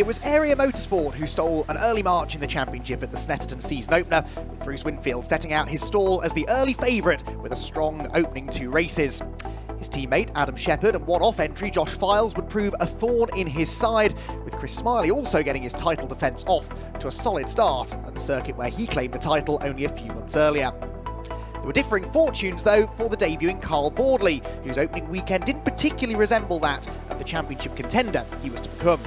It was Area Motorsport who stole an early march in the championship at the Snetterton season opener, with Bruce Winfield setting out his stall as the early favourite with a strong opening 2 races. His teammate Adam Shepherd and one-off entry Josh Files would prove a thorn in his side, with Chris Smiley also getting his title defence off to a solid start at the circuit where he claimed the title only a few months earlier. There were differing fortunes, though, for the debuting Carl Boardley, whose opening weekend didn't particularly resemble that of the championship contender he was to become.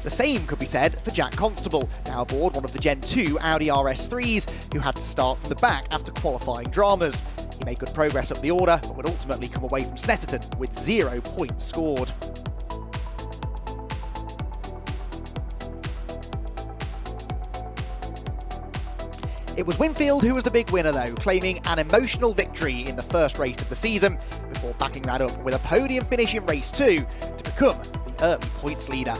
The same could be said for Jack Constable, now aboard one of the Gen 2 Audi RS3s, who had to start from the back after qualifying dramas. He made good progress up the order, but would ultimately come away from Snetterton with 0 points scored. It was Winfield who was the big winner though, claiming an emotional victory in the first race of the season, before backing that up with a podium finish in race 2 to become the early points leader.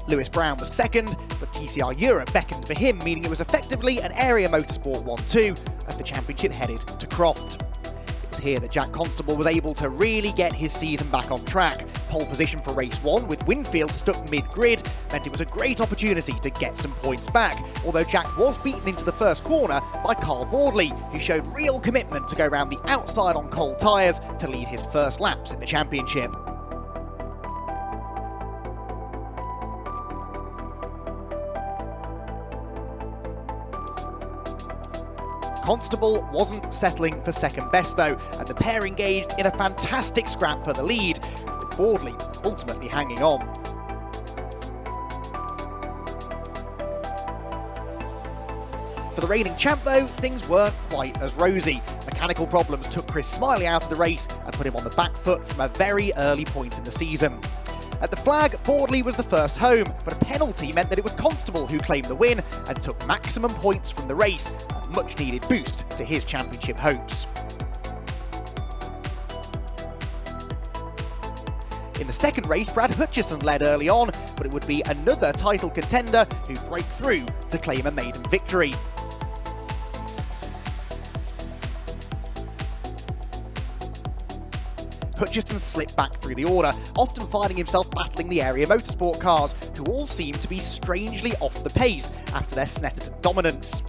Lewis Brown was second, but TCR Europe beckoned for him, meaning it was effectively an Area Motorsport 1-2 as the championship headed to Croft. It was here that Jack Constable was able to really get his season back on track. Pole position for race 1 with Winfield stuck mid-grid meant it was a great opportunity to get some points back, although Jack was beaten into the first corner by Carl Boardley, who showed real commitment to go round the outside on cold tyres to lead his first laps in the championship. Constable wasn't settling for second best though, and the pair engaged in a fantastic scrap for the lead, with Boardley ultimately hanging on. For the reigning champ though, things weren't quite as rosy. Mechanical problems took Chris Smiley out of the race and put him on the back foot from a very early point in the season. At the flag, Boardley was the first home, but a penalty meant that it was Constable who claimed the win and took maximum points from the race, a much-needed boost to his championship hopes. In the second race, Brad Hutchison led early on, but it would be another title contender who'd break through to claim a maiden victory. Hutchison slipped back through the order, often finding himself battling the Area Motorsport cars, who all seemed to be strangely off the pace after their Snetterton dominance.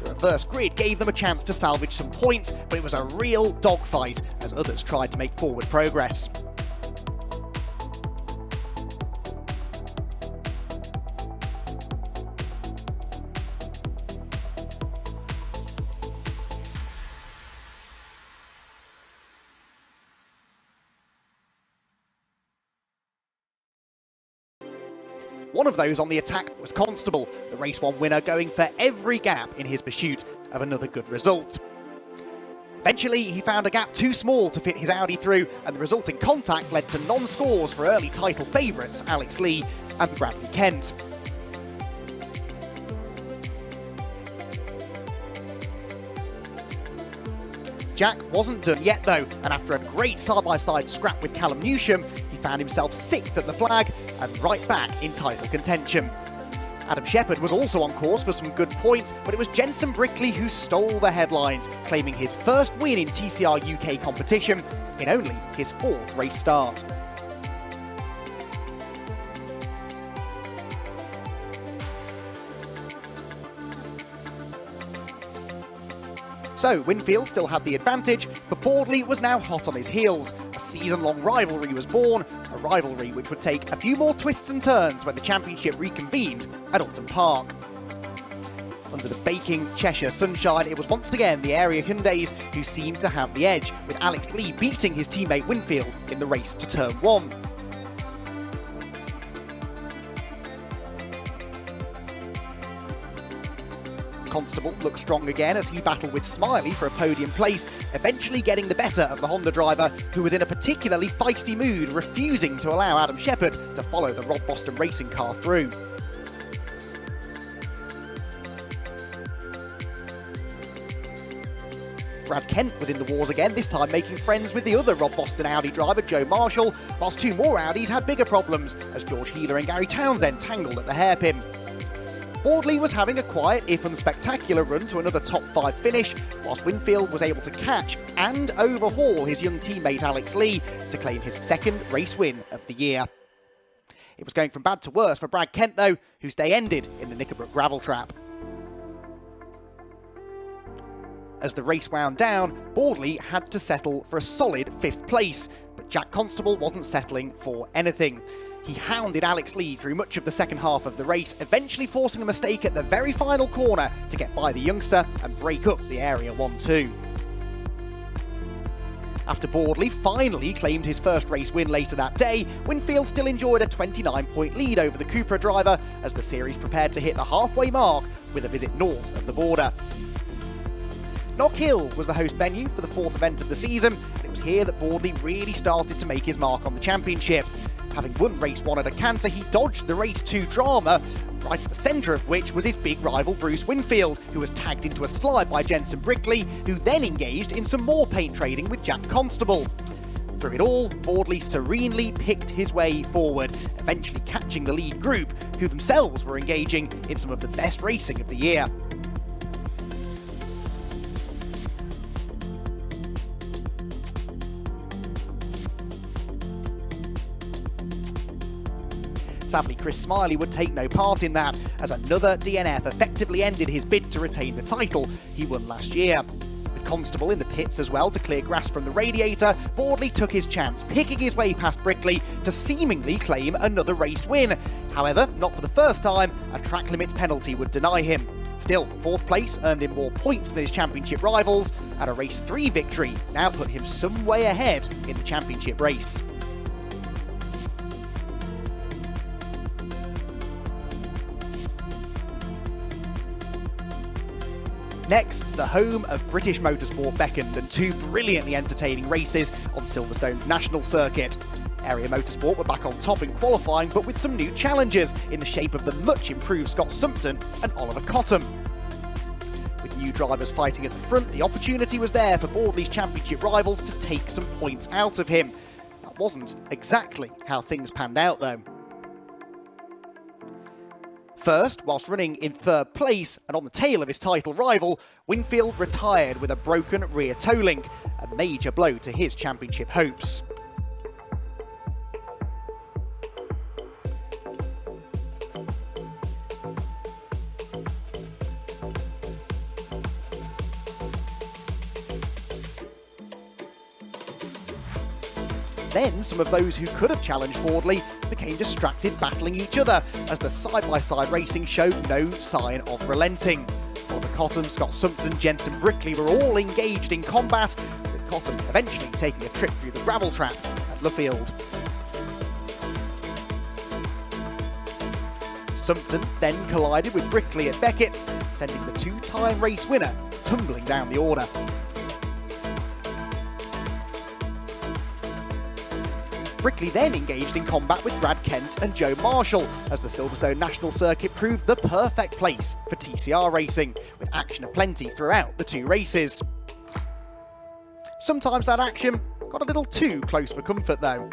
The reverse grid gave them a chance to salvage some points, but it was a real dogfight as others tried to make forward progress. One of those on the attack was Constable, the Race 1 winner going for every gap in his pursuit of another good result. Eventually, he found a gap too small to fit his Audi through, and the resulting contact led to non-scores for early title favourites Alex Lee and Bradley Kent. Jack wasn't done yet though, and after a great side-by-side scrap with Callum Newsham, he found himself 6th at the flag and right back in title contention. Adam Shepherd was also on course for some good points, but it was Jensen Brickley who stole the headlines, claiming his first win in TCR UK competition in only his 4th race start. So Winfield still had the advantage, but Boardley was now hot on his heels. A season-long rivalry was born, a rivalry which would take a few more twists and turns when the championship reconvened at Oulton Park. Under the baking Cheshire sunshine, it was once again the area Hyundais who seemed to have the edge, with Alex Lee beating his teammate Winfield in the race to turn 1. Constable looked strong again as he battled with Smiley for a podium place, eventually getting the better of the Honda driver, who was in a particularly feisty mood, refusing to allow Adam Shepherd to follow the Rob Boston racing car through. Brad Kent was in the wars again, this time making friends with the other Rob Boston Audi driver Joe Marshall, whilst two more Audis had bigger problems as George Healer and Gary Townsend tangled at the hairpin. Boardley was having a quiet, if unspectacular, run to another top 5 finish, whilst Winfield was able to catch and overhaul his young teammate Alex Lee to claim his second race win of the year. It was going from bad to worse for Brad Kent though, whose day ended in the Knickerbrook gravel trap. As the race wound down, Boardley had to settle for a solid 5th place, but Jack Constable wasn't settling for anything. He hounded Alex Lee through much of the second half of the race, eventually forcing a mistake at the very final corner to get by the youngster and break up the Area 1-2. After Boardley finally claimed his first race win later that day, Winfield still enjoyed a 29-point lead over the Cupra driver as the series prepared to hit the halfway mark with a visit north of the border. Knockhill was the host venue for the 4th event of the season, and it was here that Boardley really started to make his mark on the championship. Having won race 1 at a canter, he dodged the race 2 drama, right at the centre of which was his big rival Bruce Winfield, who was tagged into a slide by Jensen Brickley, who then engaged in some more paint trading with Jack Constable. Through it all, Boardley serenely picked his way forward, eventually catching the lead group, who themselves were engaging in some of the best racing of the year. Sadly, Chris Smiley would take no part in that, as another DNF effectively ended his bid to retain the title he won last year. With Constable in the pits as well to clear grass from the radiator, Boardley took his chance, picking his way past Brickley to seemingly claim another race win. However, not for the first time, a track limits penalty would deny him. Still, 4th place earned him more points than his championship rivals, and a race 3 victory now put him some way ahead in the championship race. Next, the home of British motorsport beckoned, and 2 brilliantly entertaining races on Silverstone's national circuit. Area Motorsport were back on top in qualifying, but with some new challenges in the shape of the much improved Scott Sumpton and Oliver Cottam. With new drivers fighting at the front, the opportunity was there for Boardley's championship rivals to take some points out of him. That wasn't exactly how things panned out though. First, whilst running in 3rd place and on the tail of his title rival, Winfield retired with a broken rear toe link, a major blow to his championship hopes. Then some of those who could have challenged Boardley became distracted battling each other as the side-by-side racing showed no sign of relenting. Oliver Cottam, Scott Sumpton, Jensen Brickley were all engaged in combat, with Cottam eventually taking a trip through the gravel trap at Luffield. Sumpton then collided with Brickley at Beckett's, sending the 2-time race winner tumbling down the order. Brickley then engaged in combat with Brad Kent and Joe Marshall, as the Silverstone National Circuit proved the perfect place for TCR racing, with action aplenty throughout the 2 races. Sometimes that action got a little too close for comfort though.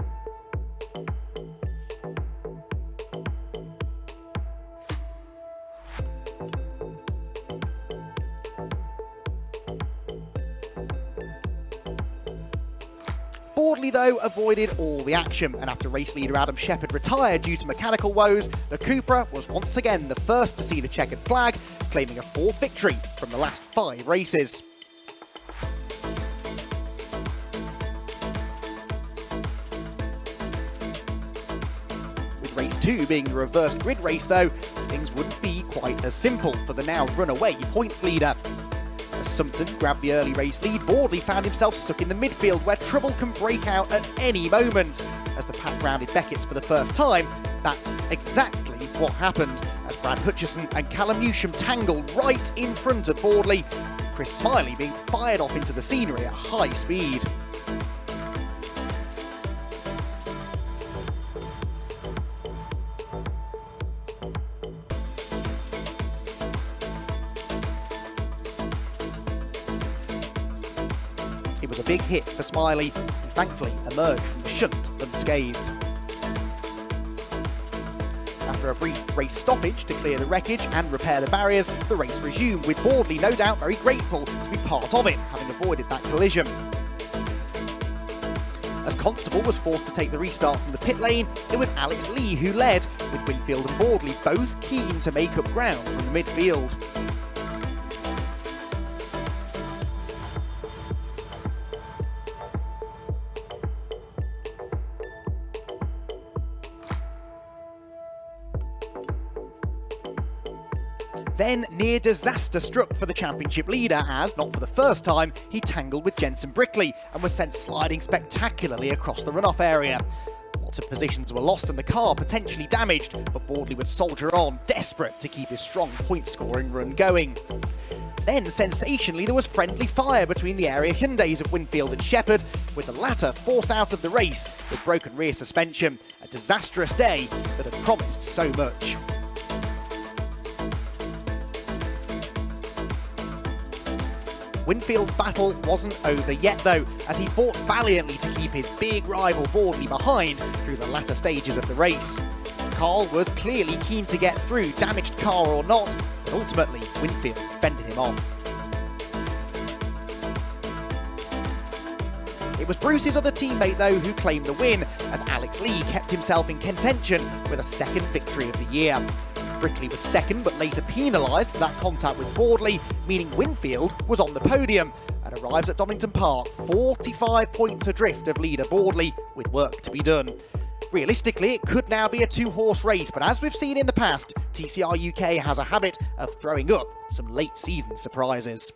Boardley, though, avoided all the action, and after race leader Adam Shepherd retired due to mechanical woes, the Cupra was once again the first to see the checkered flag, claiming a 4th victory from the last 5 races. With race 2 being the reversed grid race, though, things wouldn't be quite as simple for the now runaway points leader. As Sumpton grabbed the early race lead, Boardley found himself stuck in the midfield where trouble can break out at any moment. As the pack rounded Beckett's for the first time, that's exactly what happened, as Brad Hutchison and Callum Newsham tangled right in front of Boardley, with Chris Smiley being fired off into the scenery at high speed. was a big hit for Smiley, who thankfully emerged from the shunt unscathed. After a brief race stoppage to clear the wreckage and repair the barriers, the race resumed, with Boardley no doubt very grateful to be part of it, having avoided that collision. As Constable was forced to take the restart from the pit lane, it was Alex Lee who led, with Winfield and Boardley both keen to make up ground from the midfield. Then near disaster struck for the championship leader as, not for the first time, he tangled with Jensen Brickley and was sent sliding spectacularly across the runoff area. Lots of positions were lost and the car potentially damaged, but Boardley would soldier on, desperate to keep his strong point-scoring run going. Then, sensationally, there was friendly fire between the area Hyundais of Winfield and Shepherd, with the latter forced out of the race with broken rear suspension. A disastrous day that had promised so much. Winfield's battle wasn't over yet though, as he fought valiantly to keep his big rival Boardley behind through the latter stages of the race. Carl was clearly keen to get through, damaged car or not, but ultimately Winfield fended him off. It was Bruce's other teammate though who claimed the win, as Alex Lee kept himself in contention with a second victory of the year. Brickley was second, but later penalised for that contact with Boardley, meaning Winfield was on the podium and arrives at Donington Park 45 points adrift of leader Boardley, with work to be done. Realistically, it could now be a two-horse race, but as we've seen in the past, TCR UK has a habit of throwing up some late-season surprises.